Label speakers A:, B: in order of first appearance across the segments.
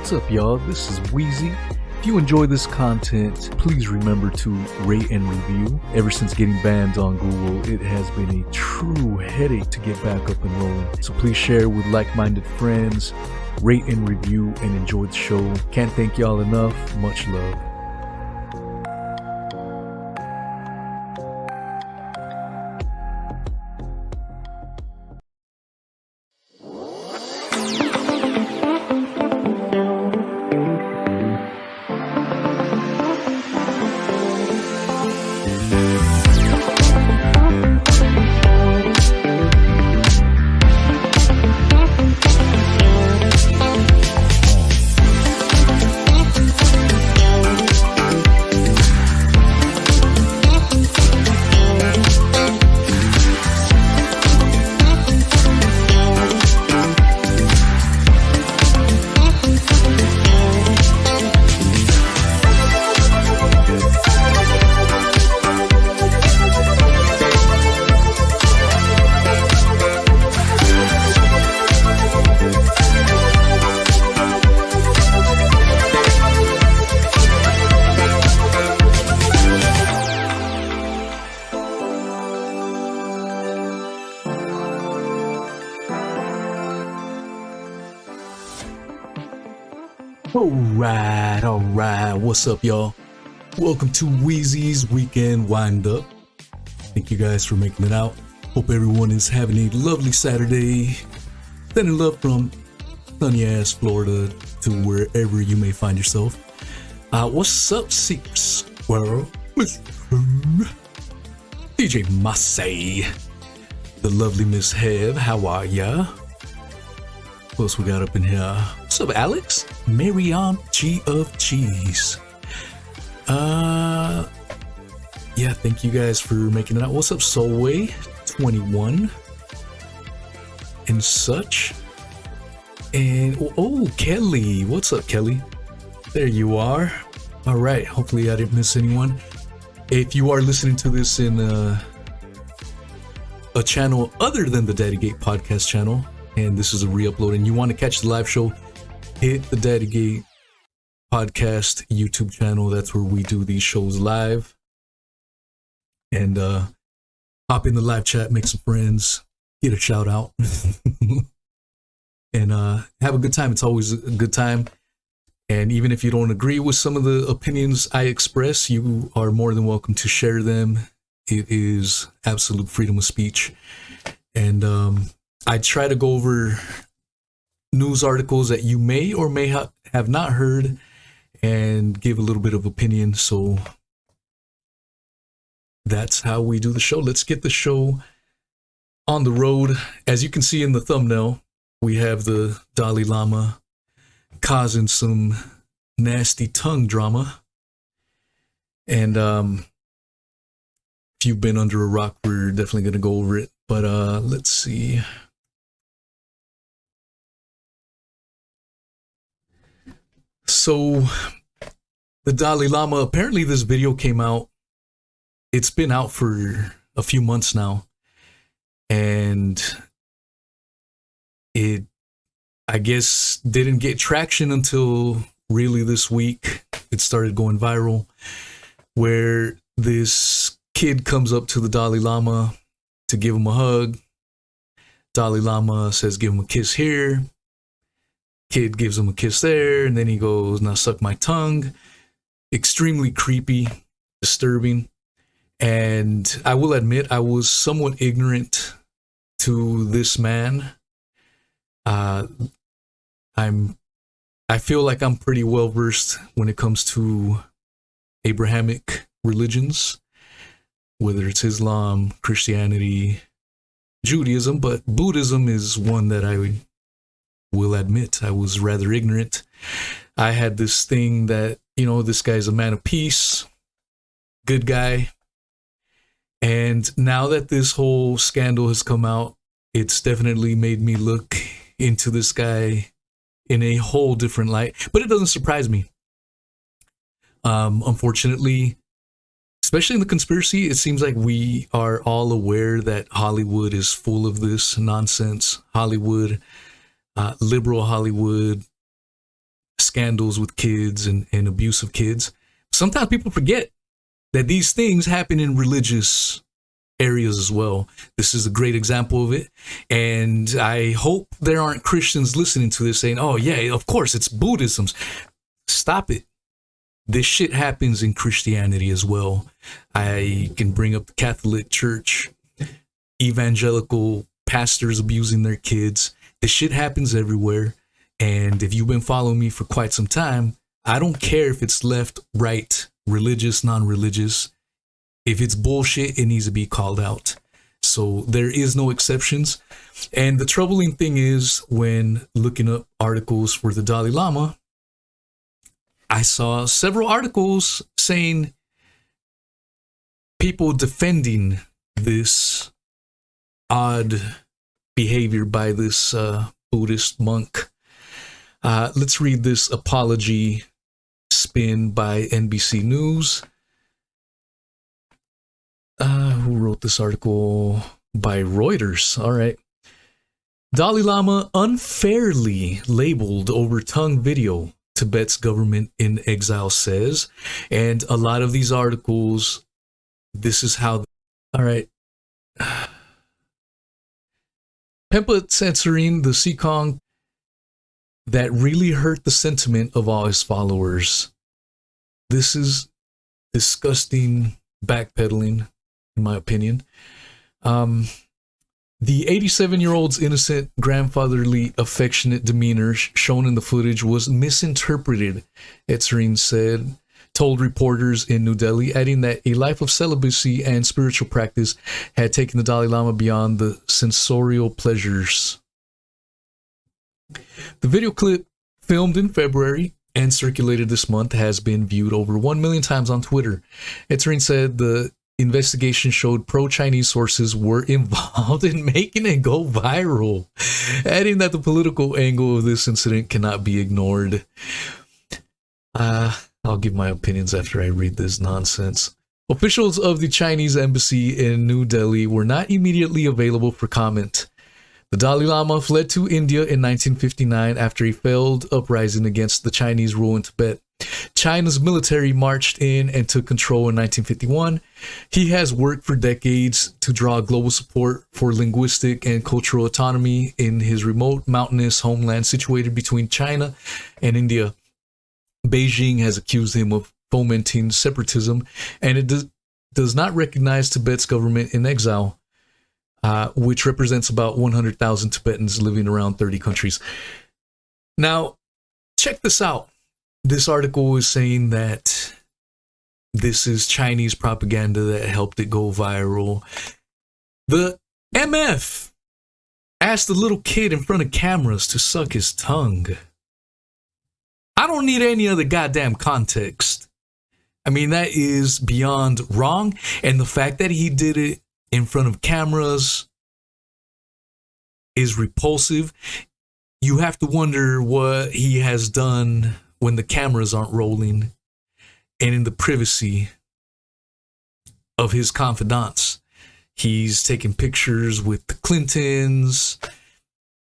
A: What's up, y'all? This is Weezy. If you enjoy this content, please remember to rate and review. Ever since getting banned on Google, it has been a true headache to get back up and rolling. So please share with like-minded friends, rate and review, and enjoy the show. Can't thank y'all enough. Much love. Alright, what's up, y'all? Welcome to Weezy's Weekend Wind-Up. Thank you guys for making it out. Hope everyone is having a lovely Saturday. Sending love from sunny-ass Florida to wherever you may find yourself. What's up, Secret Squirrel? DJ Massey. The lovely Miss Hev, how are ya? What else we got up in here? What's up, Alex? Marion G of Cheese. Yeah, thank you guys for making it out. What's up, Soulway 21 and such. And oh, Kelly. What's up, Kelly? There you are. All right. Hopefully I didn't miss anyone. If you are listening to this in a channel other than the Daddygate Podcast channel, and this is a re-upload, and you want to catch the live show, hit the Daddygate Podcast YouTube channel. That's where we do these shows live. And hop in the live chat, make some friends, get a shout out, and have a good time. It's always a good time. And even if you don't agree with some of the opinions I express, you are more than welcome to share them. It is absolute freedom of speech. And I try to go over news articles that you may or may have not heard and give a little bit of opinion. So that's how we do the show. Let's get the show on the road. As you can see in the thumbnail, we have the Dalai Lama causing some nasty tongue drama. And if you've been under a rock, we're definitely going to go over it. But let's see. So the Dalai Lama, apparently this video came out. It's been out for a few months now. And it, I guess, didn't get traction until really this week. It started going viral, where this kid comes up to the Dalai Lama to give him a hug. Dalai Lama says, give him a kiss here. Kid gives him a kiss there, and then he goes, now suck my tongue. Extremely creepy, disturbing. And I will admit, I was somewhat ignorant to this man. I feel like I'm pretty well versed when it comes to Abrahamic religions, whether it's Islam, Christianity, Judaism, but Buddhism is one that I will admit I was rather ignorant. I had this thing that, you know, this guy's a man of peace, good guy. And now that this whole scandal has come out, it's definitely made me look into this guy in a whole different light. But it doesn't surprise me. Unfortunately, especially in the conspiracy, it seems like we are all aware that Hollywood is full of this nonsense. Hollywood, liberal Hollywood, scandals with kids and abuse of kids. Sometimes people forget that these things happen in religious areas as well. This is a great example of it. And I hope there aren't Christians listening to this saying, oh yeah, of course it's Buddhism's. Stop it. This shit happens in Christianity as well. I can bring up the Catholic Church, evangelical pastors abusing their kids. This shit happens everywhere. And if you've been following me for quite some time, I don't care if it's left, right, religious, non-religious. If it's bullshit, it needs to be called out. So there is no exceptions. And the troubling thing is, when looking up articles for the Dalai Lama, I saw several articles saying people defending this odd behavior by this Buddhist monk. Let's read this apology spin by NBC News. Who wrote this article? By Reuters. All right. Dalai Lama unfairly labeled over tongue video, Tibet's government in exile says. And a lot of these articles, this is how. All right. Pempa censoring the Sikong that really hurt the sentiment of all his followers. This is disgusting backpedaling, in my opinion. The 87-year-old's innocent, grandfatherly, affectionate demeanor shown in the footage was misinterpreted, Etsering told reporters in New Delhi, adding that a life of celibacy and spiritual practice had taken the Dalai Lama beyond the sensorial pleasures. The video clip, filmed in February and circulated this month, has been viewed over 1 million times on Twitter. Etsering said the investigation showed pro-Chinese sources were involved in making it go viral, adding that the political angle of this incident cannot be ignored. I'll give my opinions after I read this nonsense. Officials of the Chinese embassy in New Delhi were not immediately available for comment. The Dalai Lama fled to India in 1959 after a failed uprising against the Chinese rule in Tibet. China's military marched in and took control in 1951. He has worked for decades to draw global support for linguistic and cultural autonomy in his remote mountainous homeland situated between China and India. Beijing has accused him of fomenting separatism, and it does not recognize Tibet's government in exile, which represents about 100,000 Tibetans living around 30 countries. Now, check this out. This article is saying that this is Chinese propaganda that helped it go viral. The MF asked the little kid in front of cameras to suck his tongue. I don't need any other goddamn context. I mean, that is beyond wrong. And the fact that he did it in front of cameras is repulsive. You have to wonder what he has done when the cameras aren't rolling and in the privacy of his confidants. He's taking pictures with the Clintons,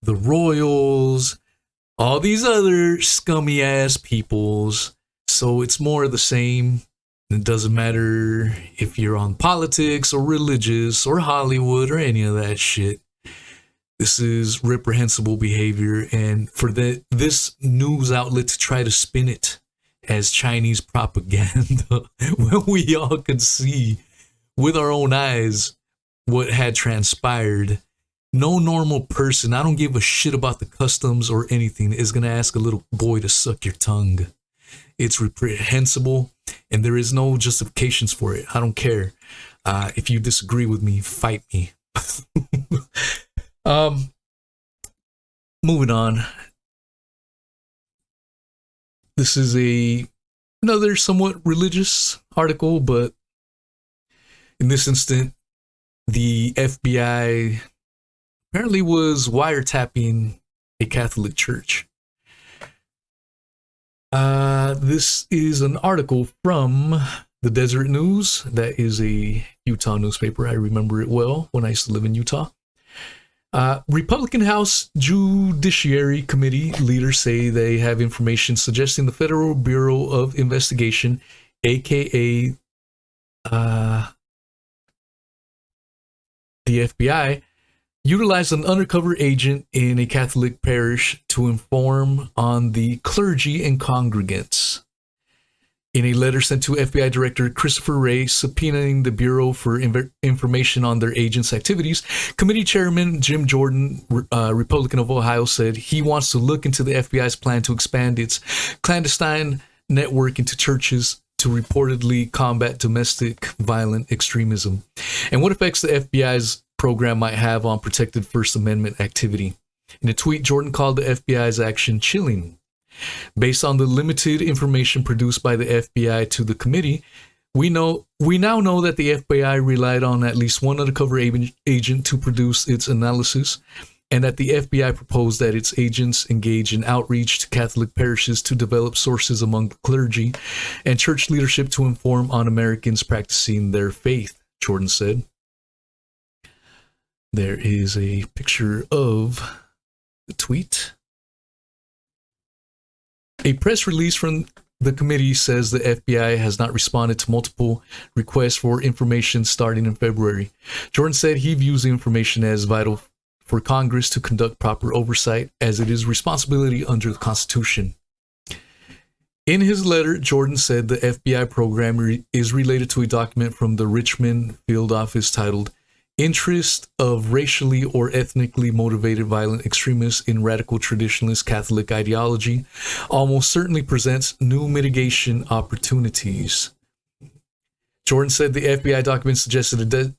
A: the royals, all these other scummy ass peoples. So it's more of the same. It doesn't matter if you're on politics or religious or Hollywood or any of that shit. This is reprehensible behavior, and for this news outlet to try to spin it as Chinese propaganda when we all could see with our own eyes what had transpired. No normal person, I don't give a shit about the customs or anything, is going to ask a little boy to suck your tongue. It's reprehensible, and there is no justifications for it. I don't care. If you disagree with me, fight me. Moving on. This is another somewhat religious article, but in this instant, the FBI apparently was wiretapping a Catholic church. This is an article from the Desert News. That is a Utah newspaper. I remember it well when I used to live in Utah. Republican House Judiciary Committee leaders say they have information suggesting the Federal Bureau of Investigation, aka the FBI, utilized an undercover agent in a Catholic parish to inform on the clergy and congregants. In a letter sent to FBI Director Christopher Wray subpoenaing the Bureau for information on their agents' activities, Committee Chairman Jim Jordan, Republican of Ohio, said he wants to look into the FBI's plan to expand its clandestine network into churches to reportedly combat domestic violent extremism, and what effects the FBI's program might have on protected First Amendment activity. In a tweet, Jordan called the FBI's action chilling. Based on the limited information produced by the FBI to the committee, we now know that the FBI relied on at least one undercover agent to produce its analysis, and that the FBI proposed that its agents engage in outreach to Catholic parishes to develop sources among the clergy and church leadership to inform on Americans practicing their faith, Jordan said. There is a picture of the tweet. A press release from the committee says the FBI has not responded to multiple requests for information starting in February. Jordan said he views the information as vital for Congress to conduct proper oversight, as it is responsibility under the Constitution. In his letter, Jordan said the FBI program is related to a document from the Richmond field office titled Interest of Racially or Ethnically Motivated Violent Extremists in Radical Traditionalist Catholic Ideology almost certainly presents new mitigation opportunities. Jordan said the FBI document suggested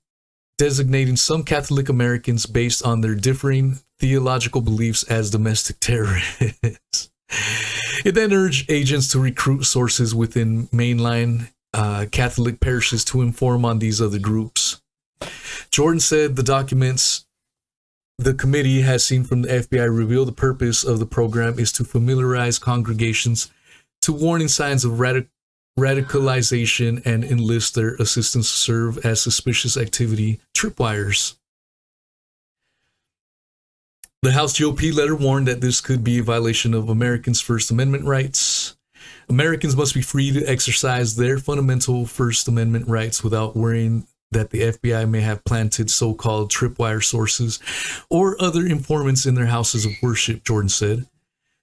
A: designating some Catholic Americans based on their differing theological beliefs as domestic terrorists. It then urged agents to recruit sources within mainline Catholic parishes to inform on these other groups. Jordan said the documents the committee has seen from the FBI reveal the purpose of the program is to familiarize congregations to warning signs of radicalization and enlist their assistance to serve as suspicious activity tripwires. The House GOP letter warned that this could be a violation of Americans' First Amendment rights. Americans must be free to exercise their fundamental First Amendment rights without worrying that the FBI may have planted so-called tripwire sources or other informants in their houses of worship, Jordan said.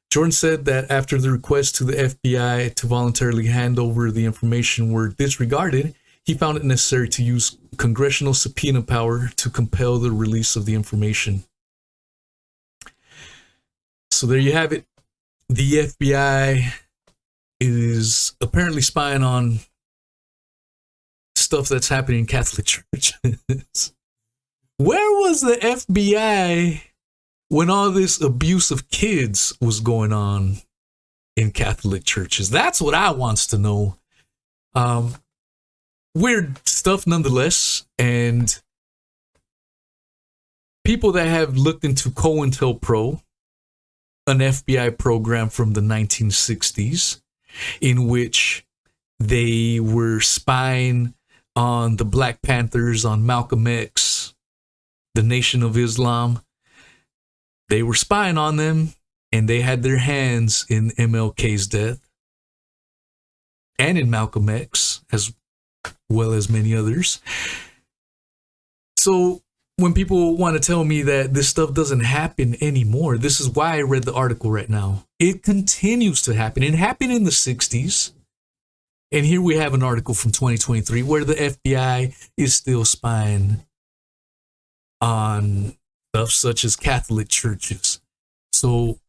A: Jordan said that after the requests to the FBI to voluntarily hand over the information were disregarded, he found it necessary to use congressional subpoena power to compel the release of the information. So there you have it. The FBI is apparently spying on stuff that's happening in Catholic churches. Where was the FBI when all this abuse of kids was going on in Catholic churches? That's what I wants to know. Weird stuff nonetheless. And people that have looked into COINTELPRO, an FBI program from the 1960s, in which they were spying on the Black Panthers, on Malcolm X, the Nation of Islam. They were spying on them, and they had their hands in MLK's death and in Malcolm X, as well as many others. So when people want to tell me that this stuff doesn't happen anymore, this is why I read the article right now. It continues to happen. It happened in the 60s. And here we have an article from 2023 where the FBI is still spying on stuff such as Catholic churches. So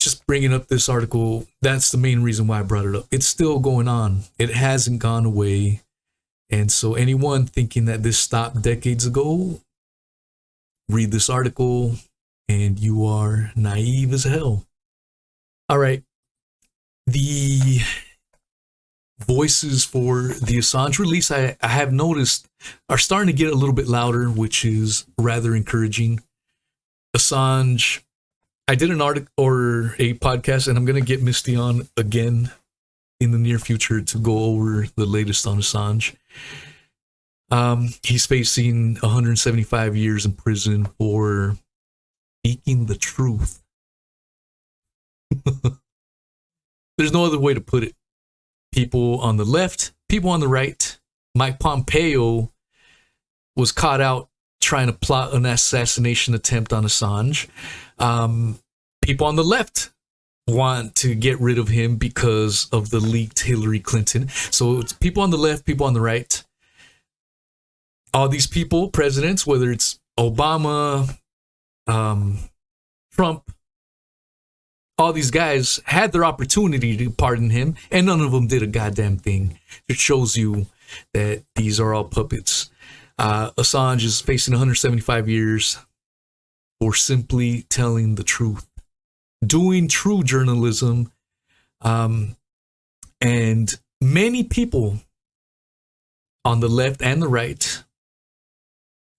A: just bringing up this article, that's the main reason why I brought it up. It's still going on. It hasn't gone away. And so anyone thinking that this stopped decades ago, read this article and you are naive as hell. All right. The voices for the Assange release, I have noticed, are starting to get a little bit louder, which is rather encouraging. Assange, I did an article or a podcast, and I'm going to get Misty on again in the near future to go over the latest on Assange. He's facing 175 years in prison for speaking the truth. There's no other way to put it. People on the left, people on the right. Mike Pompeo was caught out trying to plot an assassination attempt on Assange. People on the left want to get rid of him because of the leaked Hillary Clinton. So it's people on the left, people on the right. All these people, presidents, whether it's Obama, Trump, all these guys had their opportunity to pardon him, and none of them did a goddamn thing. It shows you that these are all puppets. Assange is facing 175 years for simply telling the truth, doing true journalism. And many people on the left and the right,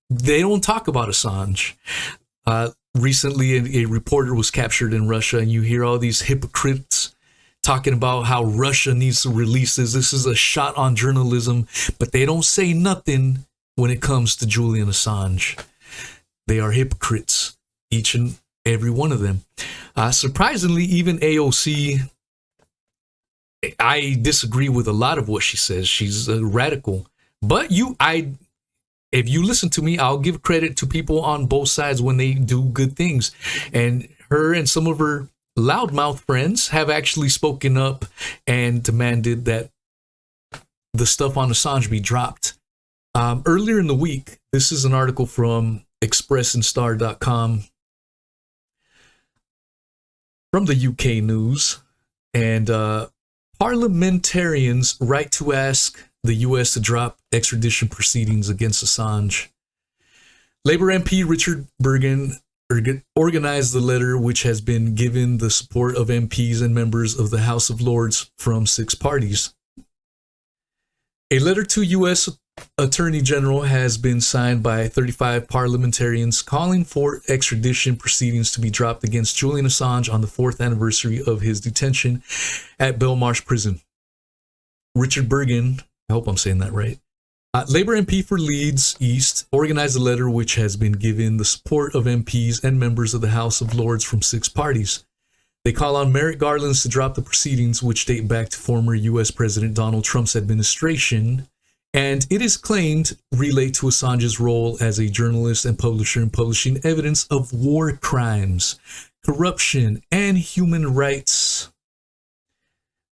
A: they don't talk about Assange. Recently, a reporter was captured in Russia, and you hear all these hypocrites talking about how Russia needs to release this. This is a shot on journalism, but they don't say nothing when it comes to Julian Assange. They are hypocrites, each and every one of them. Surprisingly, even AOC, I disagree with a lot of what she says. She's a radical. But if you listen to me, I'll give credit to people on both sides when they do good things. And her and some of her loudmouth friends have actually spoken up and demanded that the stuff on Assange be dropped. Earlier in the week, this is an article from expressandstar.com from the UK news, and parliamentarians' right to ask the US to drop extradition proceedings against Assange. Labour MP Richard Burgon organized the letter, which has been given the support of MPs and members of the House of Lords from 6 parties. A letter to US Attorney General has been signed by 35 parliamentarians calling for extradition proceedings to be dropped against Julian Assange on the 4th anniversary of his detention at Belmarsh Prison. Richard Burgon, I hope I'm saying that right, Labour MP for Leeds East, organized a letter which has been given the support of MPs and members of the House of Lords from 6 parties. They call on Merrick Garland to drop the proceedings, which date back to former U.S. President Donald Trump's administration, and it is claimed relate to Assange's role as a journalist and publisher in publishing evidence of war crimes, corruption, and human rights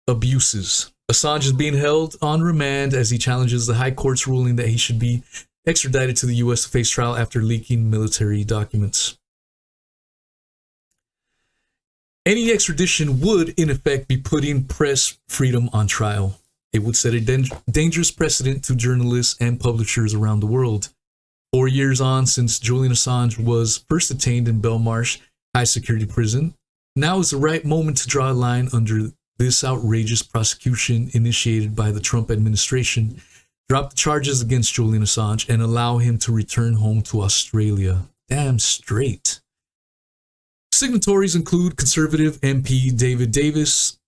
A: abuses. Assange is being held on remand as he challenges the High Court's ruling that he should be extradited to the U.S. to face trial after leaking military documents. Any extradition would, in effect, be putting press freedom on trial. It would set a dangerous precedent to journalists and publishers around the world. 4 years on since Julian Assange was first detained in Belmarsh High Security Prison, now is the right moment to draw a line under this outrageous prosecution initiated by the Trump administration, drop the charges against Julian Assange, and allow him to return home to Australia. Damn straight. Signatories include Conservative MP David Davis,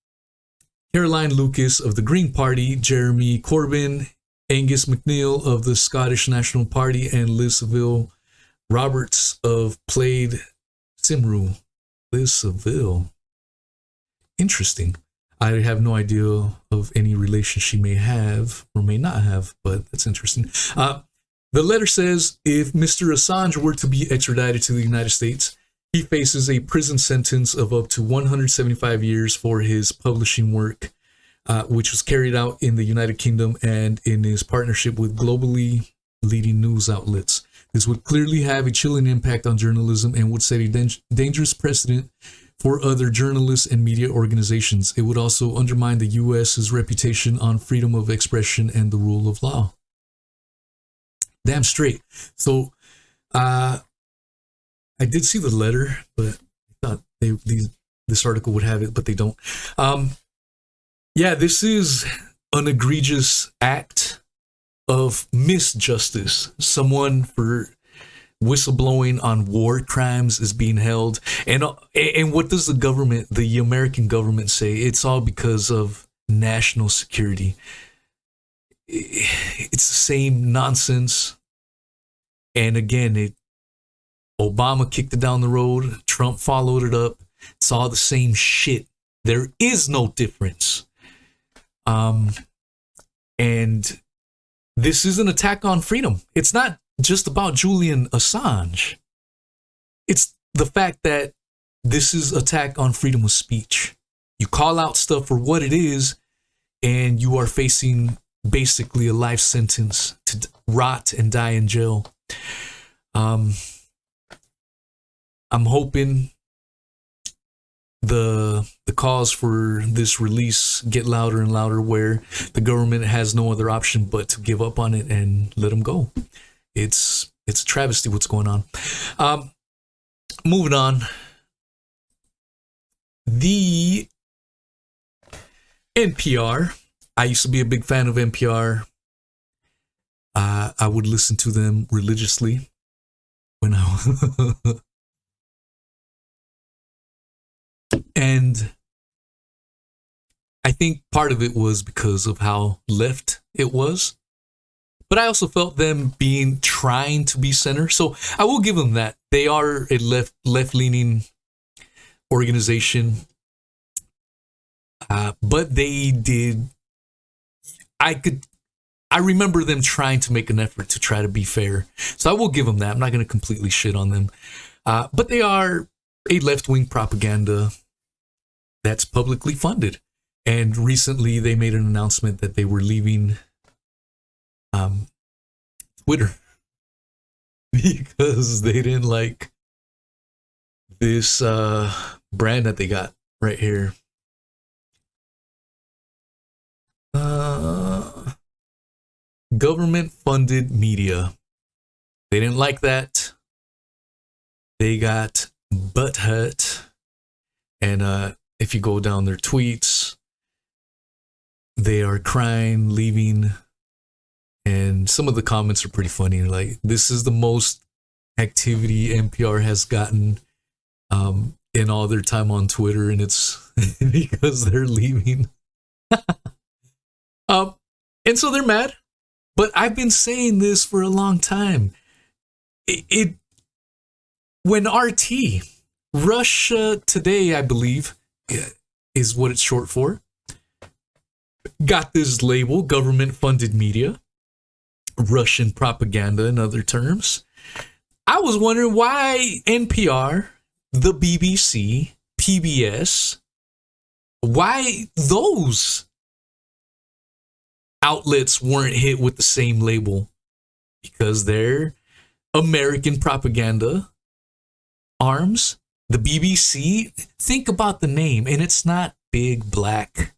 A: Caroline Lucas of the Green Party, Jeremy Corbyn, Angus MacNeil of the Scottish National Party, and Liz Saville Roberts of Plaid Cymru. Liz Saville. Interesting. I have no idea of any relation she may have or may not have, but that's interesting. The letter says if Mr. Assange were to be extradited to the United States, he faces a prison sentence of up to 175 years for his publishing work, which was carried out in the United Kingdom and in his partnership with globally leading news outlets. This would clearly have a chilling impact on journalism and would set a dangerous precedent for other journalists and media organizations. It would also undermine the U.S.'s reputation on freedom of expression and the rule of law. Damn straight. So, I did see the letter, but I thought this article would have it, but they don't. Yeah, this is an egregious act of misjustice. Someone for whistleblowing on war crimes is being held. And what does the government, the American government, say? It's all because of national security. It's the same nonsense. And again, Obama kicked it down the road. Trump followed it up. It's all the same shit. There is no difference. And this is an attack on freedom. It's not just about Julian Assange. It's the fact that this is attack on freedom of speech. You call out stuff for what it is, and you are facing basically a life sentence to rot and die in jail. I'm hoping the calls for this release get louder and louder, where the government has no other option but to give up on it and let them go. It's a travesty what's going on. Moving on. The NPR. I used to be a big fan of NPR. I would listen to them religiously when I and I think part of it was because of how left it was. But I also felt them trying to be center. So I will give them that. They are a left-leaning organization. But they did... I remember them trying to make an effort to try to be fair. So I will give them that. I'm not going to completely shit on them. But they are a left-wing propaganda that's publicly funded. And recently they made an announcement that they were leaving Twitter because they didn't like this brand that they got right here. Government-funded media. They didn't like that. They got butthurt. And if you go down their tweets, they are crying, leaving. And some of the comments are pretty funny. Like, this is the most activity NPR has gotten in all their time on Twitter, and it's because they're leaving. And so they're mad. But I've been saying this for a long time. When RT, Russia Today, I believe, is what it's short for, got this label, government-funded media, Russian propaganda in other terms, I was wondering why NPR, the BBC, PBS, why those outlets weren't hit with the same label, because they're American propaganda arms. The BBC, think about the name, and it's not big black.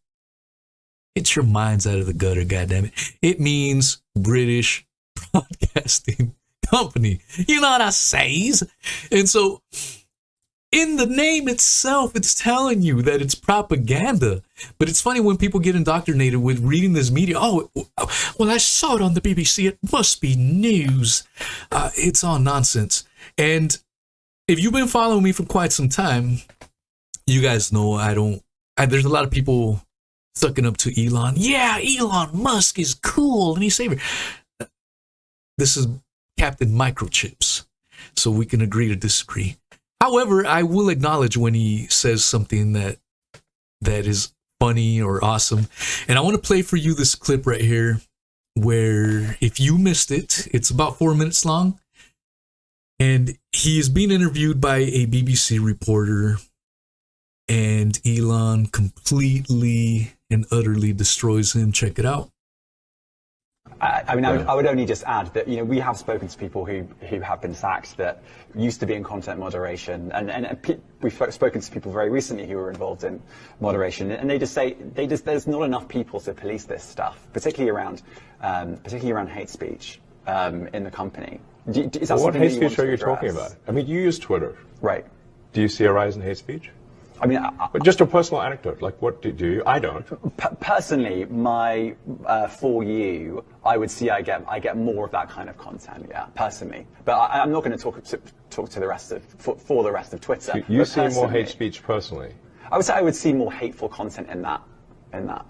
A: Get your minds out of the gutter, goddammit. It means British Broadcasting Company. You know what I says? And so in the name itself, it's telling you that it's propaganda. But it's funny when people get indoctrinated with reading this media. Oh, well, I saw it on the BBC. It must be news. It's all nonsense. And if you've been following me for quite some time, you guys know there's a lot of people sucking up to Elon. Yeah, Elon Musk is cool and he's savior. This is Captain Microchips. So we can agree to disagree. However, I will acknowledge when he says something that is funny or awesome. And I want to play for you this clip right here where, if you missed it, it's about 4 minutes long. And he is being interviewed by a BBC reporter. And Elon completely and utterly destroys him. Check it out.
B: I would only just add that, we have spoken to people who have been sacked that used to be in content moderation, and we've spoken to people very recently who were involved in moderation, and they just say there's not enough people to police this stuff, particularly around hate speech in the company. Is that
C: what hate speech are you talking about? I mean, you use Twitter,
B: right?
C: Do you see a rise in hate speech?
B: I mean,
C: but just a personal anecdote. Like, what do you? I don't.
B: Personally, my for you, I would see I get more of that kind of content. Yeah, personally, but I'm not going to talk to the rest of for the rest of Twitter.
C: So you see more hate speech personally?
B: I would say I would see more hateful content in that.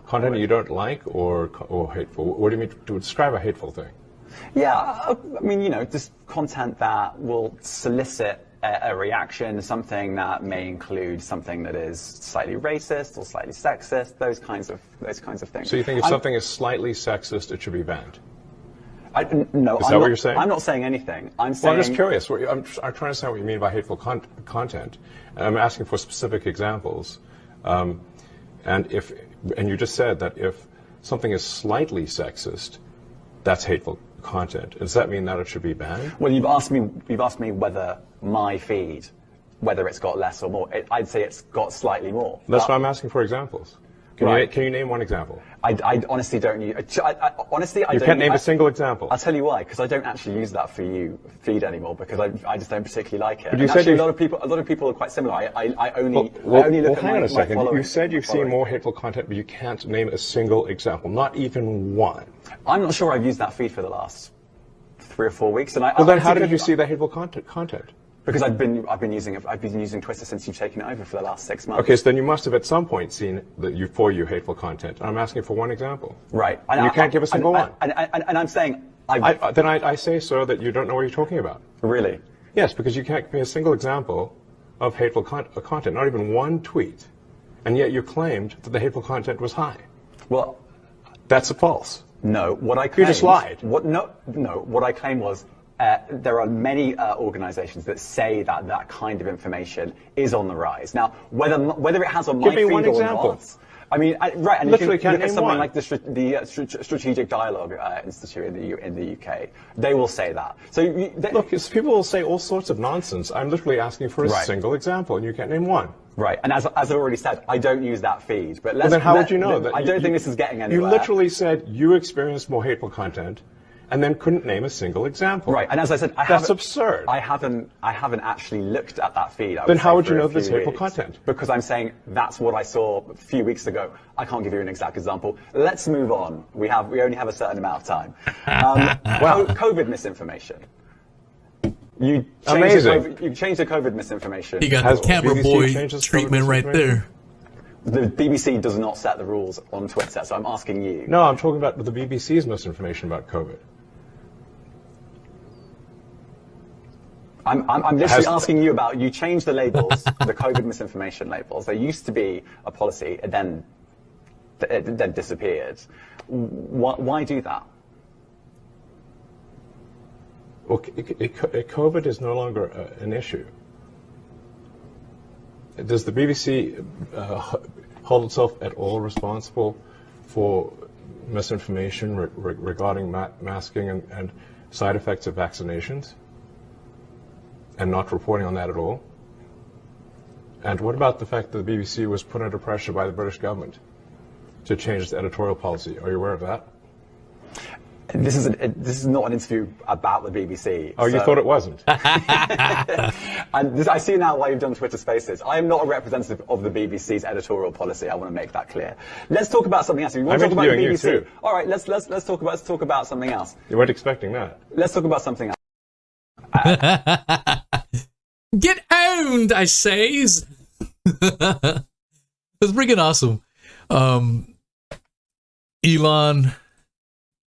C: Content you don't like or hateful? What do you mean to describe a hateful thing?
B: Yeah, I mean, just content that will solicit a reaction, something that may include something that is slightly racist or slightly sexist, those kinds of things.
C: So you think if something is slightly sexist, it should be banned?
B: No,
C: Is that what you're saying?
B: I'm not saying anything. I'm
C: just curious. I'm trying to understand what you mean by hateful content. And I'm asking for specific examples. And you just said that if something is slightly sexist, that's hateful content. Does that mean that it should be banned?
B: Well, you've asked me whether my feed, whether it's got less or more. I'd say it's got slightly more.
C: That's why I'm asking for examples. Can you name one example?
B: I honestly don't use.
C: You can't name a single example.
B: I'll tell you why, because I don't actually use that feed anymore, because I just don't particularly like it.
C: But you said
B: a lot of people are quite similar. I only look at
C: hang on a second.
B: my
C: You said you've seen more hateful content, but you can't name a single example, not even one.
B: I'm not sure I've used that feed for the last 3 or 4 weeks, and
C: then how did you see the hateful content?
B: Because I've been using Twitter since you've taken it over for the last 6 months.
C: Okay, so then you must have at some point seen for you hateful content. I'm asking for one example.
B: Right.
C: And you can't give a single one.
B: And I'm saying
C: I say, sir, that you don't know what you're talking about.
B: Really?
C: Yes, because you can't give me a single example of hateful content, not even one tweet, and yet you claimed that the hateful content was high.
B: Well,
C: that's false.
B: No, what I claimed...
C: You just lied.
B: What I claimed was there are many organizations that say that kind of information is on the rise. Now, whether it has on my feed or not... I mean, right, and
C: literally
B: if you look at something
C: one.
B: like the Strategic Dialogue Institute in the UK, they will say that. So
C: look, people will say all sorts of nonsense. I'm literally asking for a single example, and you can't name one.
B: Right, and as I've already said, I don't use that feed. But
C: then how would you know that?
B: I don't think this is getting anywhere.
C: You literally said you experienced more hateful content, and then couldn't name a single example.
B: Right, and as I said,
C: that's absurd.
B: I haven't actually looked at that feed.
C: Then how would you know there's hateful content?
B: Because I'm saying that's what I saw a few weeks ago. I can't give you an exact example. Let's move on. We only have a certain amount of time. COVID misinformation. You changed the COVID misinformation.
A: You got the camera boy treatment right there.
B: The BBC does not set the rules on Twitter, so I'm asking you.
C: No, I'm talking about the BBC's misinformation about COVID.
B: I'm literally asking you about, you changed the labels, the COVID misinformation labels. There used to be a policy, and then it disappeared. Why do that?
C: Well, COVID is no longer an issue. Does the BBC hold itself at all responsible for misinformation regarding masking and side effects of vaccinations, and not reporting on that at all? And what about the fact that the BBC was put under pressure by the British government to change its editorial policy? Are you aware of that?
B: This is not an interview about the BBC.
C: Oh, you thought it wasn't?
B: And I see now why you've done Twitter Spaces. I am not a representative of the BBC's editorial policy. I want to make that clear. Let's talk about something else. You want to talk about the BBC?
C: You too.
B: All right, let's talk about something else.
C: You weren't expecting that.
B: Let's talk about something else.
A: Get owned, I says. That's freaking awesome. Elon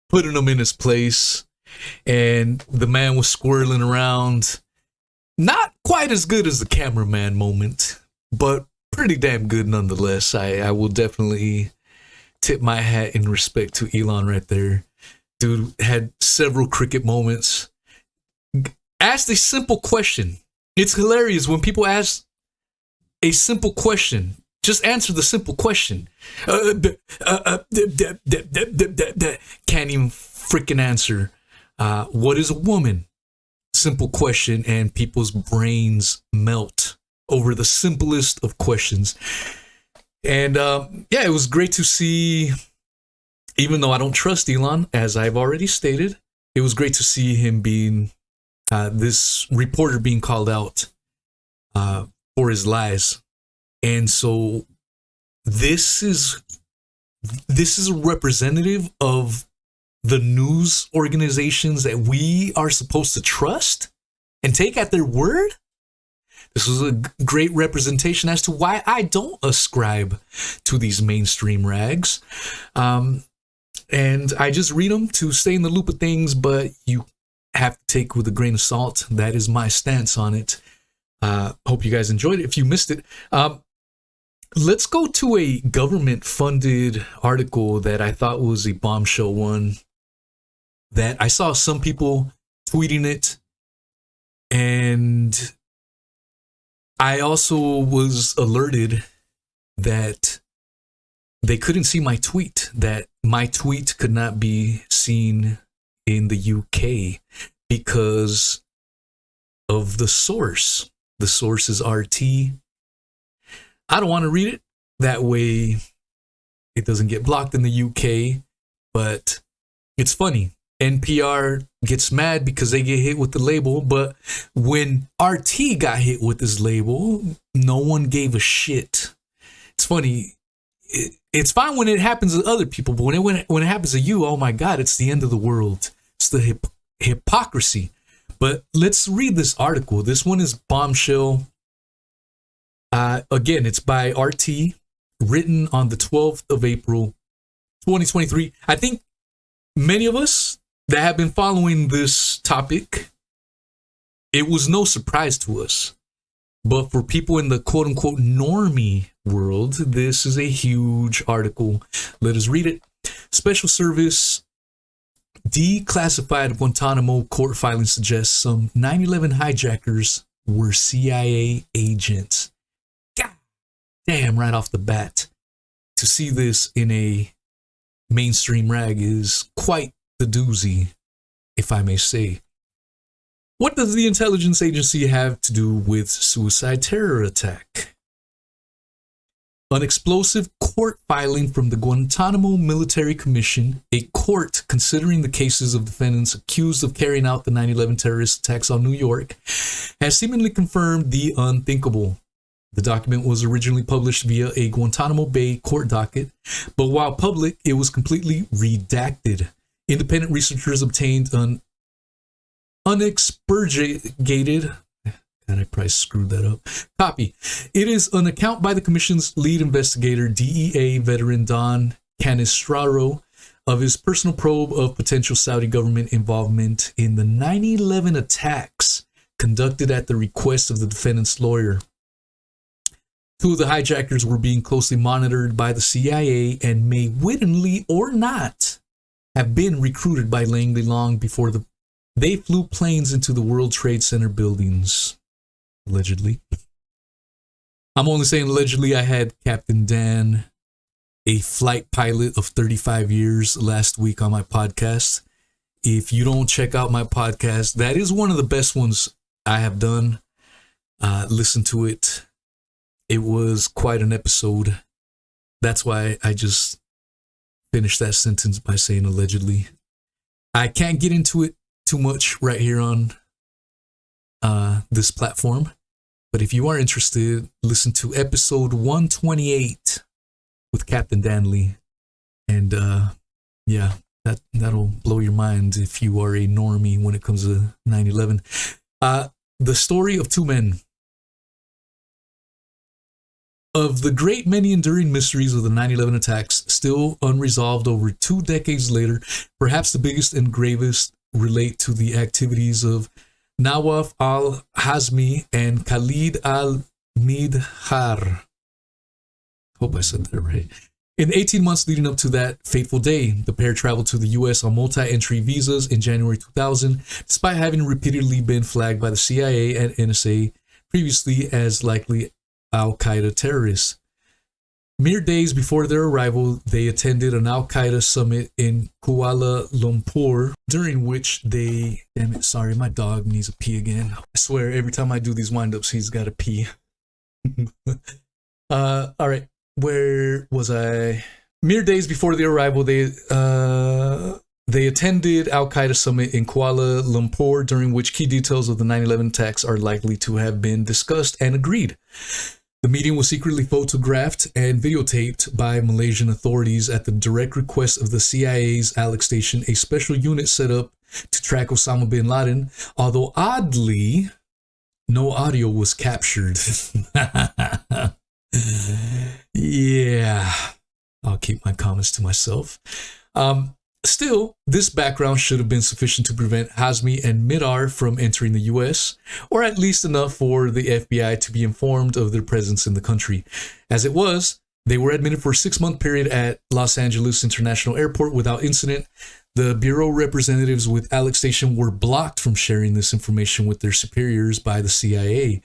A: putting him in his place, and the man was squirreling around. Not quite as good as the cameraman moment, but pretty damn good nonetheless. I will definitely tip my hat in respect to Elon right there. Dude had several cricket moments. Asked a simple question. It's hilarious when people ask a simple question. Just answer the simple question. Can't even freaking answer. What is a woman? Simple question, and people's brains melt over the simplest of questions. And yeah, it was great to see, even though I don't trust Elon, as I've already stated, it was great to see him being, this reporter being called out for his lies. And so this is a representative of the news organizations that we are supposed to trust and take at their word. This was a great representation as to why I don't ascribe to these mainstream rags. and I just read them to stay in the loop of things, but you have to take with a grain of salt. That is my stance on it. Hope you guys enjoyed it. If you missed it, let's go to a government-funded article that I thought was a bombshell one, that I saw some people tweeting it, and I also was alerted that they couldn't see my tweet, that my tweet could not be seen in the UK because of the source. The source is RT. I don't want to read it. That way it doesn't get blocked in the UK, but it's funny. NPR gets mad because they get hit with the label, but when RT got hit with this label, no one gave a shit. It's funny. It's fine when it happens to other people, but when it happens to you, oh my God, it's the end of the world. It's the hypocrisy. But let's read this article. This one is Bombshell. Again, it's by RT, written on the 12th of April, 2023. I think many of us that have been following this topic, it was no surprise to us. But for people in the quote-unquote normie world, this is a huge article. Let us read it. Special Service declassified Guantanamo court filing suggests some 9/11 hijackers were CIA agents. God damn, right off the bat. To see this in a mainstream rag is quite the doozy, if I may say. What does the intelligence agency have to do with suicide terror attack? An explosive court filing from the Guantanamo Military Commission, a court considering the cases of defendants accused of carrying out the 9/11 terrorist attacks on New York, has seemingly confirmed the unthinkable. The document was originally published via a Guantanamo Bay court docket, but while public, it was completely redacted. Independent researchers obtained an unexpurgated, God, I probably screwed that up, copy. It is an account by the commission's lead investigator, DEA veteran Don Canistraro, of his personal probe of potential Saudi government involvement in the 9/11 attacks conducted at the request of the defendant's lawyer. Two of the hijackers were being closely monitored by the CIA and may wittingly or not have been recruited by Langley long before they flew planes into the World Trade Center buildings. Allegedly. I'm only saying allegedly. I had Captain Dan, a flight pilot of 35 years, last week on my podcast. If you don't check out my podcast, that is one of the best ones I have done. Listen to it. It was quite an episode. That's why I just finished that sentence by saying allegedly. I can't get into it too much right here on this platform, but if you are interested, listen to episode 128 with Captain Danley, and yeah, that'll blow your mind if you are a normie when it comes to 9/11. The story of two men. Of the great many enduring mysteries of the 9/11 attacks, still unresolved over 2 decades later, perhaps the biggest and gravest relate to the activities of Nawaf al-Hazmi and Khalid al-Midhar. Hope I said that right. In the 18 months leading up to that fateful day, the pair traveled to the U.S. on multi-entry visas in January 2000, despite having repeatedly been flagged by the CIA and NSA previously as likely Al-Qaeda terrorists. Mere days before their arrival, they attended an Al-Qaeda summit in Kuala Lumpur, during which they... Damn it, sorry, my dog needs a pee again. I swear, every time I do these wind-ups, he's got to pee. All right, where was I? Mere days before their arrival, they attended Al-Qaeda summit in Kuala Lumpur, during which key details of the 9/11 attacks are likely to have been discussed and agreed. The meeting was secretly photographed and videotaped by Malaysian authorities at the direct request of the CIA's Alex Station, a special unit set up to track Osama bin Laden, although oddly, no audio was captured. Yeah, I'll keep my comments to myself. Still, this background should have been sufficient to prevent Hazmi and Midar from entering the US, or at least enough for the FBI to be informed of their presence in the country. As it was, they were admitted for a 6-month period at Los Angeles International Airport without incident. The Bureau representatives with Alex Station were blocked from sharing this information with their superiors by the CIA.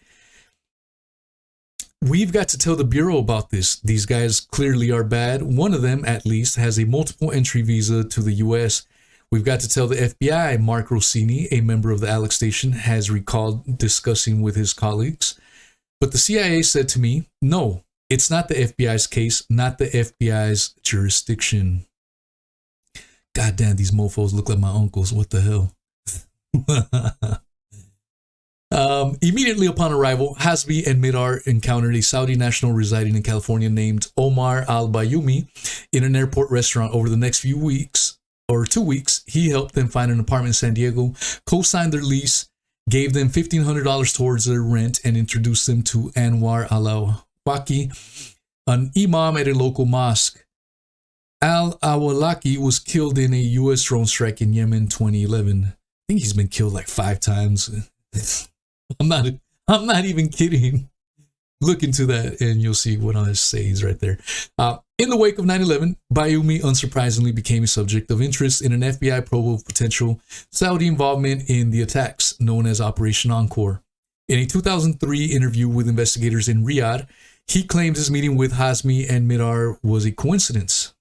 A: We've got to tell the Bureau about this. These guys clearly are bad. One of them, at least, has a multiple entry visa to the US. We've got to tell the FBI. Mark Rossini, a member of the Alex Station, has recalled discussing with his colleagues. But the CIA said to me, no, it's not the FBI's case, not the FBI's jurisdiction. God damn, these mofos look like my uncles. What the hell? Immediately upon arrival, Hazmi and Midar encountered a Saudi national residing in California named Omar AlBayumi in an airport restaurant. Over the next few weeks, or 2 weeks, he helped them find an apartment in San Diego, co-signed their lease, gave them $1,500 towards their rent, and introduced them to Anwar al-Awlaki, an imam at a local mosque. Al-Awlaki was killed in a U.S. drone strike in Yemen 2011. I think he's been killed like 5 times. I'm not even kidding. Look into that and you'll see what I say is right there. In the wake of 9/11, Bayumi unsurprisingly became a subject of interest in an FBI probe of potential Saudi involvement in the attacks known as Operation Encore. In a 2003 interview with investigators in Riyadh, he claimed his meeting with Hazmi and Midar was a coincidence.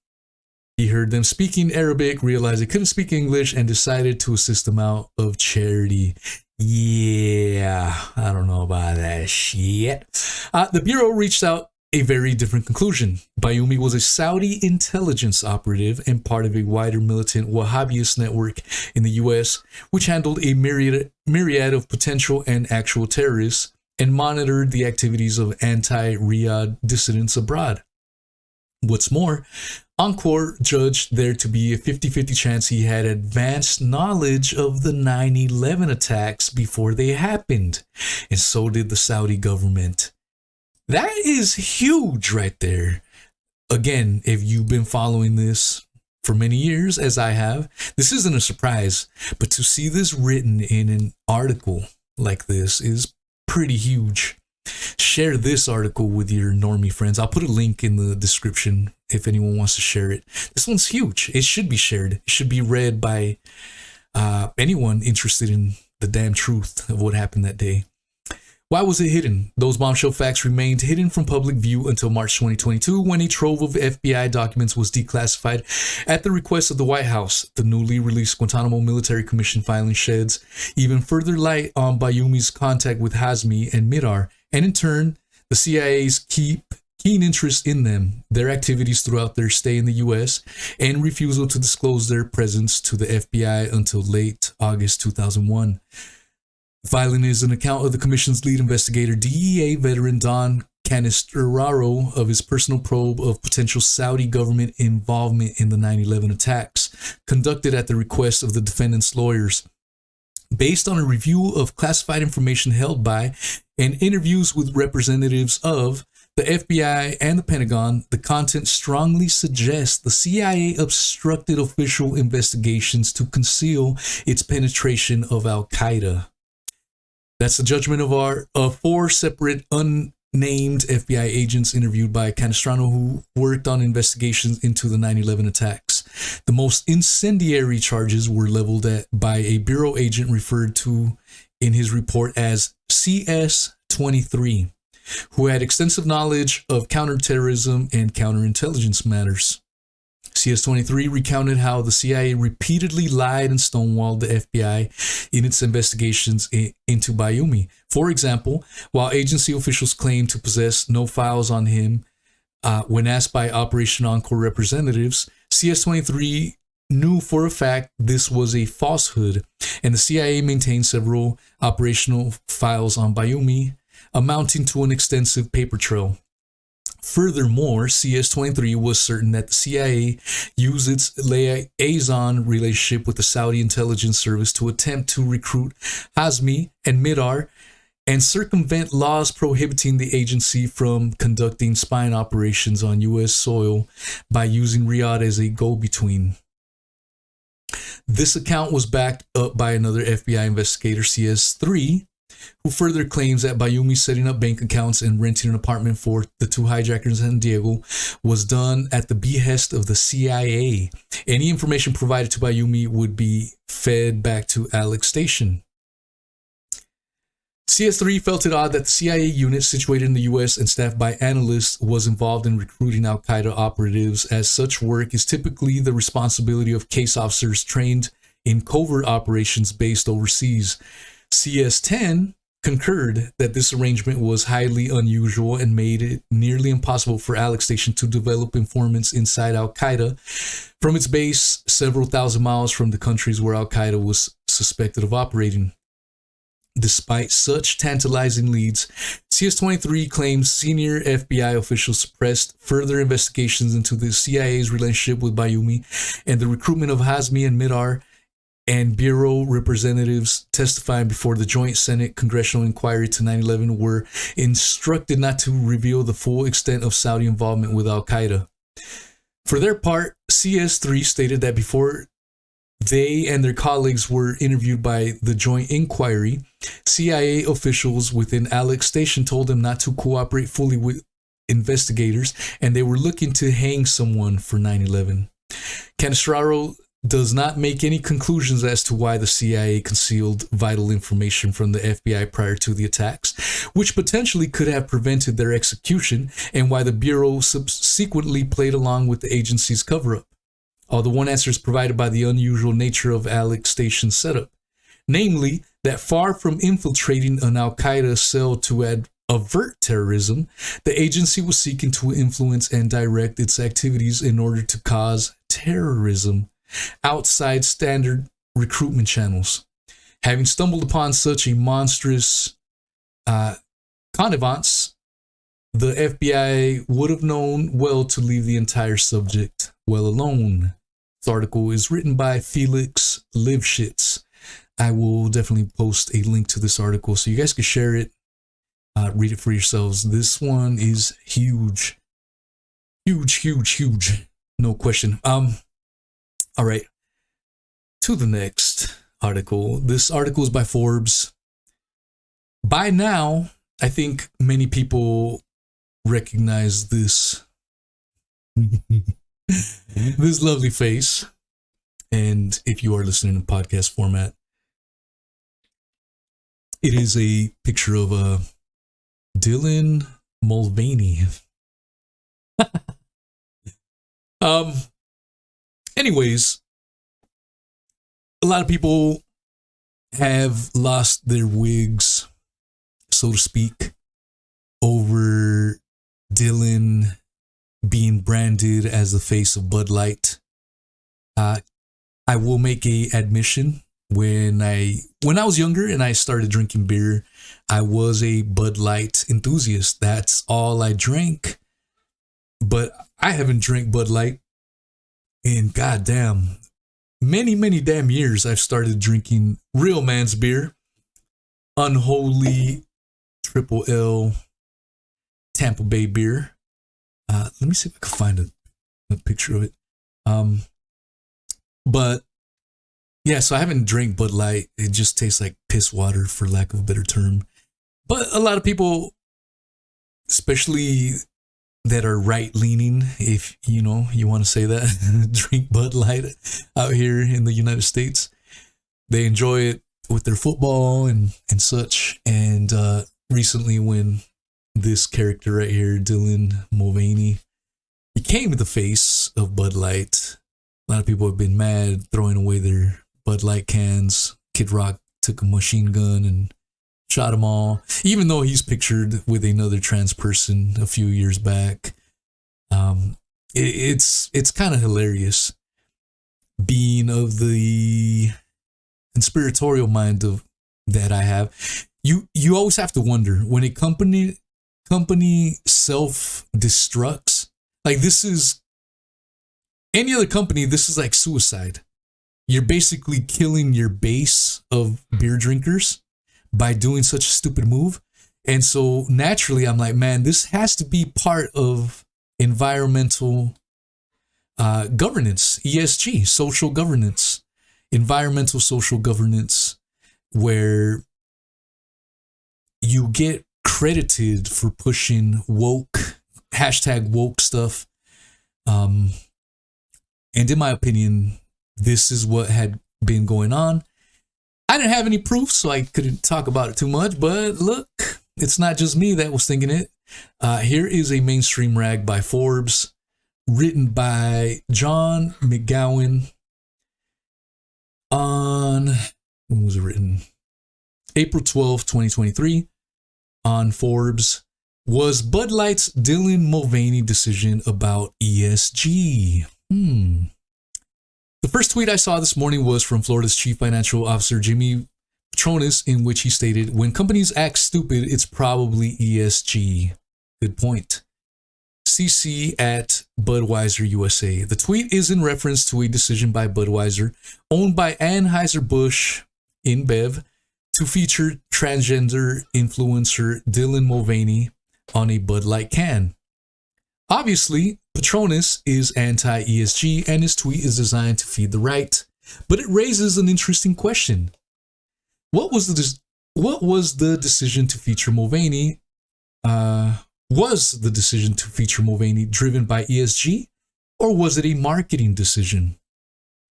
A: He heard them speaking Arabic, realized they couldn't speak English, and decided to assist them out of charity. Yeah, I don't know about that shit. The Bureau reached out a very different conclusion. Bayumi was a Saudi intelligence operative and part of a wider militant Wahhabist network in the US, which handled a myriad of potential and actual terrorists and monitored the activities of anti-Riyadh dissidents abroad. What's more, Encore judged there to be a 50-50 chance he had advanced knowledge of the 9/11 attacks before they happened, and so did the Saudi government. That is huge right there. Again, if you've been following this for many years, as I have, this isn't a surprise, but to see this written in an article like this is pretty huge. Share this article with your normie friends. I'll put a link in the description if anyone wants to share it. This one's huge. It should be shared. It should be read by anyone interested in the damn truth of what happened that day. Why was it hidden? Those bombshell facts remained hidden from public view until March 2022, when a trove of FBI documents was declassified at the request of the White House. The newly released Guantanamo Military Commission filing sheds even further light on Bayumi's contact with Hazmi and Midar, and in turn, the CIA's keen interest in them, their activities throughout their stay in the U.S., and refusal to disclose their presence to the FBI until late August 2001. The filing is an account of the Commission's lead investigator, DEA veteran Don Canestraro, of his personal probe of potential Saudi government involvement in the 9/11 attacks, conducted at the request of the defendant's lawyers. Based on a review of classified information held by and interviews with representatives of the FBI and the Pentagon, the content strongly suggests the CIA obstructed official investigations to conceal its penetration of Al-Qaeda. That's the judgment of 4 separate unnamed FBI agents interviewed by Canestrano, who worked on investigations into the 9/11 attacks. The most incendiary charges were leveled by a Bureau agent referred to in his report as CS-23, who had extensive knowledge of counterterrorism and counterintelligence matters. CS-23 recounted how the CIA repeatedly lied and stonewalled the FBI in its investigations into Bayumi. For example, while agency officials claimed to possess no files on him, when asked by Operation Encore representatives, CS-23 knew for a fact this was a falsehood, and the CIA maintained several operational files on Bayumi, amounting to an extensive paper trail. Furthermore, CS-23 was certain that the CIA used its liaison relationship with the Saudi intelligence service to attempt to recruit Hazmi and Midar and circumvent laws prohibiting the agency from conducting spying operations on U.S. soil by using Riyadh as a go-between. This account was backed up by another FBI investigator, CS3, who further claims that Bayumi setting up bank accounts and renting an apartment for the two hijackers in San Diego was done at the behest of the CIA. Any information provided to Bayumi would be fed back to Alex Station. CS3 felt it odd that the CIA unit situated in the US and staffed by analysts was involved in recruiting Al-Qaeda operatives, as such work is typically the responsibility of case officers trained in covert operations based overseas. CS10 concurred that this arrangement was highly unusual and made it nearly impossible for Alex Station to develop informants inside Al-Qaeda from its base several thousand miles from the countries where Al-Qaeda was suspected of operating. Despite such tantalizing leads, CS23 claims senior FBI officials suppressed further investigations into the CIA's relationship with Bayumi and the recruitment of Hazmi and Midar, and Bureau representatives testifying before the Joint Senate Congressional Inquiry to 9/11 were instructed not to reveal the full extent of Saudi involvement with Al-Qaeda. For their part, CS3 stated that before they and their colleagues were interviewed by the Joint Inquiry, CIA officials within Alex Station told them not to cooperate fully with investigators, and they were looking to hang someone for 9/11. Canestraro does not make any conclusions as to why the CIA concealed vital information from the FBI prior to the attacks, which potentially could have prevented their execution, and why the Bureau subsequently played along with the agency's cover-up. Although one answer is provided by the unusual nature of Alex Station's setup, namely that far from infiltrating an Al-Qaeda cell to avert terrorism, the agency was seeking to influence and direct its activities in order to cause terrorism outside standard recruitment channels. Having stumbled upon such a monstrous connivance, the FBI would have known well to leave the entire subject well alone. This article is written by Felix Livshitz. I will definitely post a link to this article so you guys can share it, read it for yourselves. This one is huge. Huge. No question. All right. To the next article. This article is by Forbes. By now, I think many people recognize this this lovely face. And if you are listening in podcast format, it is a picture of Dylan Mulvaney. Anyways, a lot of people have lost their wigs, so to speak, over Dylan being branded as the face of Bud Light. I will make a admission. When I was younger and I started drinking beer, I was a Bud Light enthusiast. That's all I drank. But I haven't drank Bud Light in goddamn many damn years. I've started drinking real man's beer, Unholy Triple L Tampa Bay beer. Let me see if I can find a picture of it. But yeah, so I haven't drank Bud Light. It just tastes like piss water, for lack of a better term. But a lot of people, especially that are right-leaning, if you want to say that, drink Bud Light out here in the United States. They enjoy it with their football and such. And recently when this character right here, Dylan Mulvaney, became the face of Bud Light, a lot of people have been mad, throwing away their Bud Light cans. Kid Rock took a machine gun and shot them all, even though he's pictured with another trans person a few years back. It's kind of hilarious. Being of the conspiratorial mind of that I have, you always have to wonder when a company self-destructs. Like, this is any other company, this is like suicide. You're basically killing your base of beer drinkers by doing such a stupid move. And so naturally, I'm like, man, this has to be part of environmental governance, ESG, social governance. environmental social governance, where you get credited for pushing woke, #woke stuff. And in my opinion, this is what had been going on. I didn't have any proof, so I couldn't talk about it too much, but look, it's not just me that was thinking it. Here is a mainstream rag by Forbes, written by John McGowan on, when was it written? April 12th, 2023, on Forbes. Was Bud Light's Dylan Mulvaney decision about ESG? The first tweet I saw this morning was from Florida's Chief Financial Officer, Jimmy Patronis, in which he stated, when companies act stupid, it's probably ESG. Good point. CC at Budweiser USA. The tweet is in reference to a decision by Budweiser, owned by Anheuser-Busch InBev, to feature transgender influencer Dylan Mulvaney on a Bud Light can. Obviously, Patronis is anti-ESG and his tweet is designed to feed the right, but it raises an interesting question. What was the decision to feature Mulvaney? Was the decision to feature Mulvaney driven by ESG, or was it a marketing decision?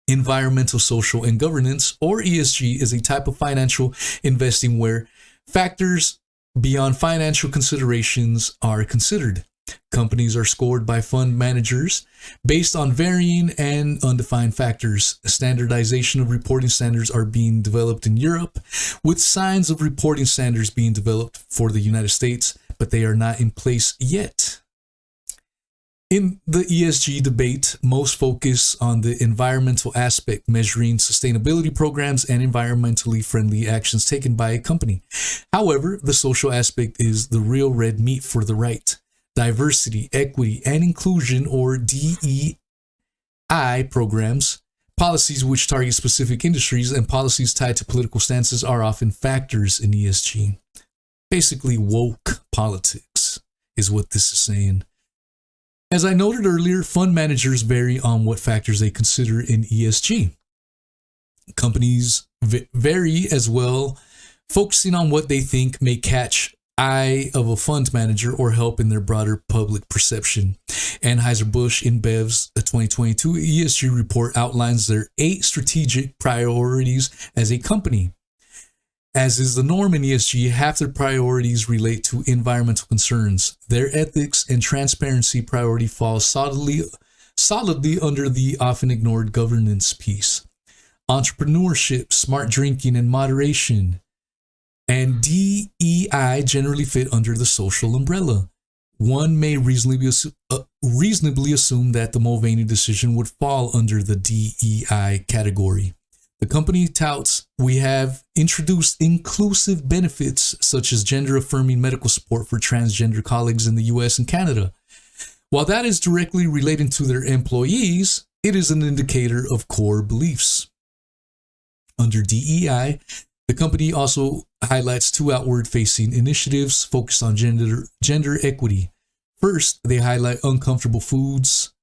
A: Environmental, social, and governance, or ESG, is a type of financial investing where factors beyond financial considerations are considered. Companies are scored by fund managers based on varying and undefined factors. Standardization of reporting standards are being developed in Europe, with signs of reporting standards being developed for the United States, but they are not in place yet. In the ESG debate, most focus on the environmental aspect, measuring sustainability programs and environmentally friendly actions taken by a company. However, the social aspect is the real red meat for the right. Diversity, equity, and inclusion, or DEI programs, policies which target specific industries, and policies tied to political stances are often factors in ESG. Basically, woke politics is what this is saying. As I noted earlier, fund managers vary on what factors they consider in ESG. Companies vary as well, focusing on what they think may catch eye of a fund manager or help in their broader public perception. Anheuser-Busch InBev's 2022 ESG report outlines their 8 strategic priorities as a company. As is the norm in ESG, half their priorities relate to environmental concerns. Their ethics and transparency priority falls solidly under the often ignored governance piece. Entrepreneurship, smart drinking, and moderation, and DEI generally fit under the social umbrella. One may reasonably assume that the Mulvaney decision would fall under the DEI category. The company touts, we have introduced inclusive benefits such as gender-affirming medical support for transgender colleagues in the US and Canada. While that is directly related to their employees, it is an indicator of core beliefs. Under DEI, the company also highlights 2 outward-facing initiatives focused on gender equity. First, they highlight Uncomfortable Foods,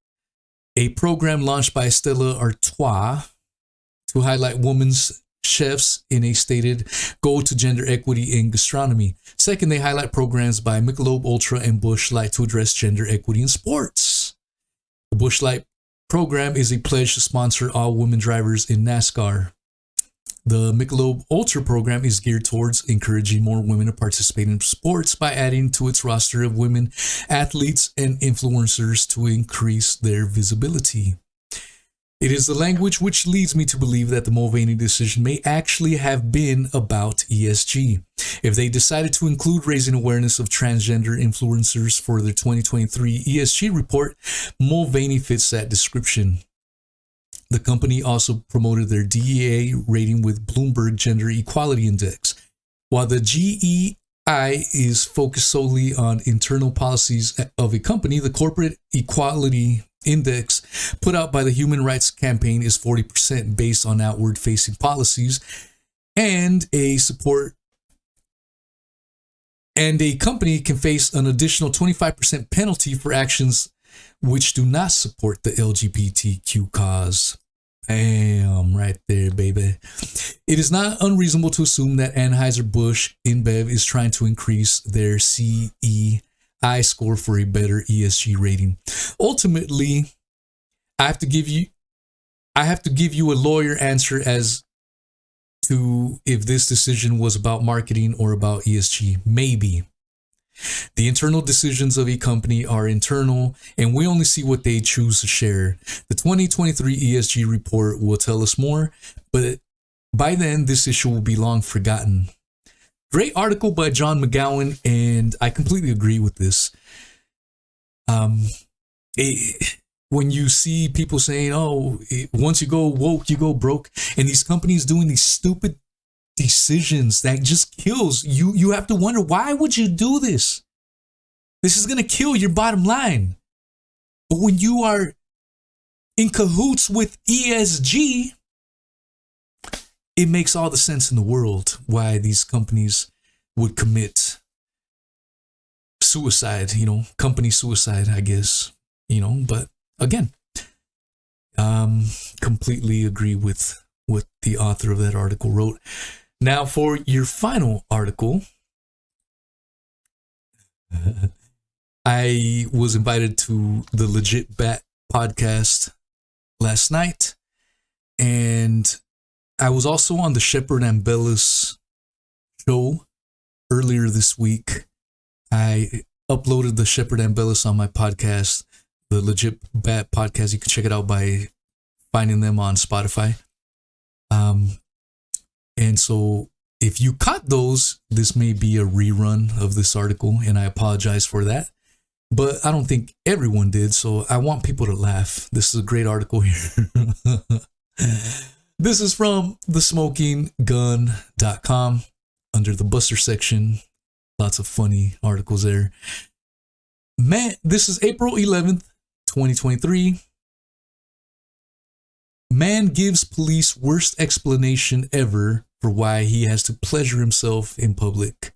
A: a program launched by Stella Artois to highlight women's chefs in a stated goal to gender equity in gastronomy. Second, they highlight programs by Michelob Ultra and Busch Light to address gender equity in sports. The Busch Light program is a pledge to sponsor all women drivers in NASCAR. The Michelob Ultra program is geared towards encouraging more women to participate in sports by adding to its roster of women athletes and influencers to increase their visibility. It is the language which leads me to believe that the Mulvaney decision may actually have been about ESG. If they decided to include raising awareness of transgender influencers for their 2023 ESG report, Mulvaney fits that description. The company also promoted their DEI rating with Bloomberg Gender Equality Index. While the GEI is focused solely on internal policies of a company, the Corporate Equality Index put out by the Human Rights Campaign is 40% based on outward-facing policies, and a company can face an additional 25% penalty for actions which do not support the LGBTQ cause. Bam, right there, baby. It is not unreasonable to assume that Anheuser-Busch InBev is trying to increase their CEI score for a better ESG rating. Ultimately, I have to give you a lawyer answer as to if this decision was about marketing or about ESG. Maybe. The internal decisions of a company are internal, and we only see what they choose to share. The 2023 ESG report will tell us more, but by then, this issue will be long forgotten. Great article by John McGowan, and I completely agree with this. When you see people saying, once you go woke, you go broke, and these companies doing these stupid decisions that just kills you. You have to wonder, why would you do this? This is going to kill your bottom line. But when you are in cahoots with ESG, it makes all the sense in the world why these companies would commit suicide, company suicide, I guess, but again, completely agree with what the author of that article wrote. Now, for your final article, I was invited to the Legit Bat podcast last night, and I was also on the Shepard and Bellis show earlier this week. I uploaded the Shepard and Bellis on my podcast, the Legit Bat podcast. You can check it out by finding them on Spotify. And so if you caught those, this may be a rerun of this article, and I apologize for that. But I don't think everyone did, so I want people to laugh. This is a great article here. This is from thesmokinggun.com under the Buster section. Lots of funny articles there. This is April 11th, 2023. Man gives police worst explanation ever for why he has to pleasure himself in public.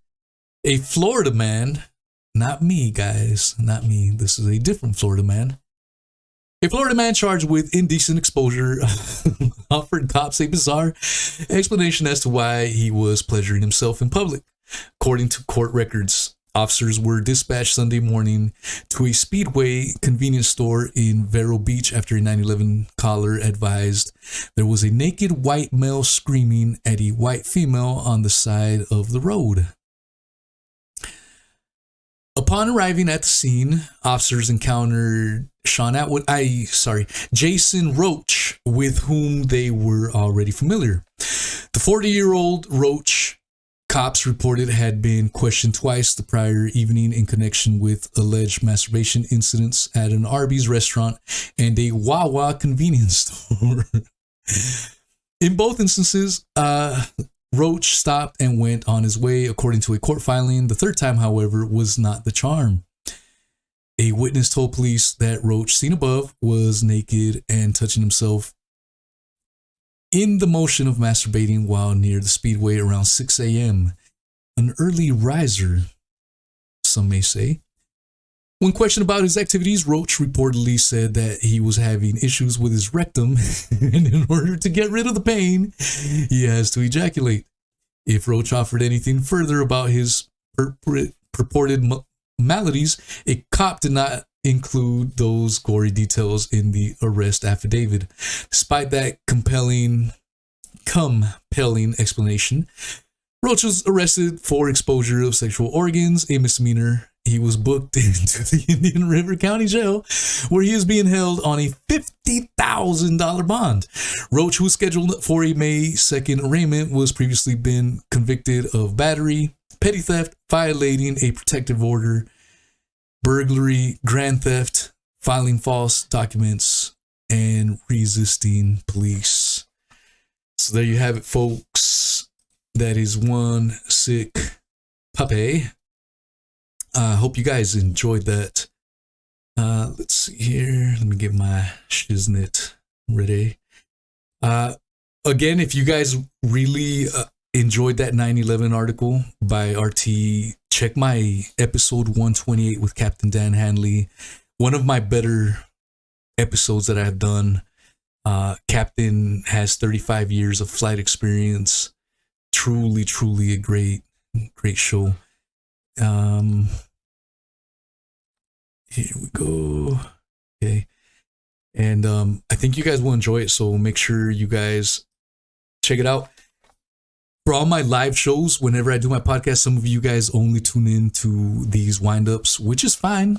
A: A Florida man, not me, guys, not me. This is a different Florida man. A Florida man charged with indecent exposure offered cops a bizarre explanation as to why he was pleasuring himself in public. According to court records, officers were dispatched Sunday morning to a Speedway convenience store in Vero Beach after a 9/11 caller advised there was a naked white male screaming at a white female on the side of the road. Upon arriving at the scene, officers encountered Jason Roach, with whom they were already familiar. The 40-year-old Roach, cops reported, had been questioned twice the prior evening in connection with alleged masturbation incidents at an Arby's restaurant and a Wawa convenience store. In both instances, Roach stopped and went on his way, according to a court filing. The third time, however, was not the charm. A witness told police that Roach, seen above, was naked and touching himself in the motion of masturbating while near the Speedway around 6 a.m. An early riser, some may say. When questioned about his activities, Roach reportedly said that he was having issues with his rectum, and in order to get rid of the pain, he has to ejaculate. If Roach offered anything further about his purported maladies, a cop did not include those gory details in the arrest affidavit. Despite that compelling explanation, Roach was arrested for exposure of sexual organs, a misdemeanor. He was booked into the Indian River County Jail, where he is being held on a $50,000 bond. Roach, who was scheduled for a May 2nd arraignment, was previously been convicted of battery, petty theft, violating a protective order, burglary, grand theft, filing false documents, and resisting police. So there you have it, folks. That is one sick puppy. I hope you guys enjoyed that. Let's see here. Let me get my shiznit ready. Again, if you guys really enjoyed that 9/11 article by RT, check my episode 128 with Captain Dan Hanley. One of my better episodes that I have done. Captain has 35 years of flight experience. Truly, truly a great show. Here we go. Okay. And I think you guys will enjoy it, so make sure you guys check it out. For all my live shows, whenever I do my podcast, some of you guys only tune in to these wind-ups, which is fine.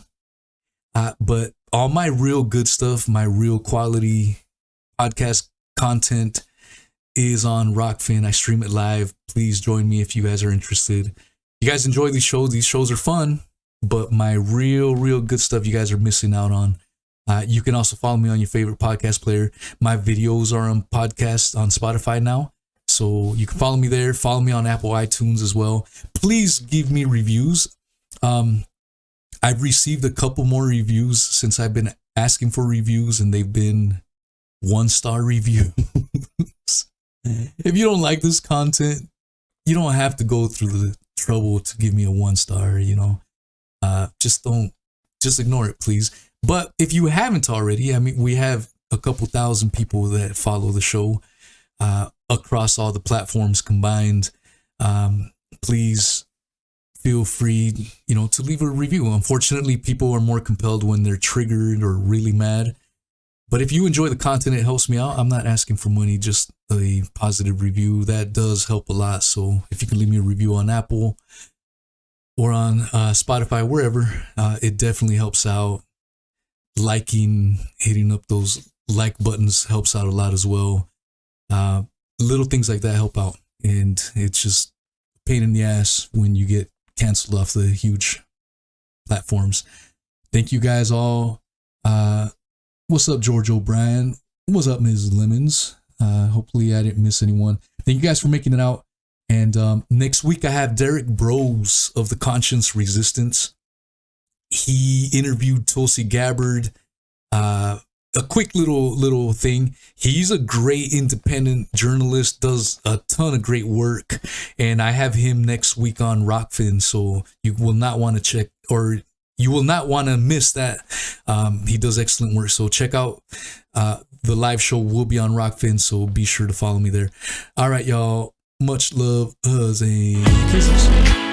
A: But all my real good stuff, my real quality podcast content is on Rockfin. I stream it live. Please join me if you guys are interested. You guys enjoy these shows. These shows are fun, but my real good stuff you guys are missing out on. You can also follow me on your favorite podcast player. My videos are on podcast on Spotify now, so you can follow me there. Follow me on Apple iTunes as well. Please give me reviews. I've received a couple more reviews since I've been asking for reviews, and they've been 1-star reviews. If you don't like this content, you don't have to go through the trouble to give me a 1-star, just ignore it, please. But if you haven't already, I mean, we have a couple thousand people that follow the show across all the platforms combined. Please feel free, to leave a review. Unfortunately, people are more compelled when they're triggered or really mad. But if you enjoy the content, it helps me out. I'm not asking for money, just a positive review. That does help a lot. So if you can leave me a review on Apple or on Spotify, wherever, it definitely helps out. Liking, hitting up those like buttons helps out a lot as well. Little things like that help out. And it's just a pain in the ass when you get canceled off the huge platforms. Thank you guys all. What's up, George O'Brien? What's up, Ms. Lemons? Hopefully I didn't miss anyone. Thank you guys for making it out. And next week I have Derek Bros of the Conscience Resistance. He interviewed Tulsi Gabbard. A quick little thing. He's a great independent journalist, does a ton of great work, and I have him next week on Rockfin, so you will not want to check, or you will not want to miss that. He does excellent work, so check out the live show will be on Rockfin, so be sure to follow me there. All right, y'all. Much love, hugs, and kisses.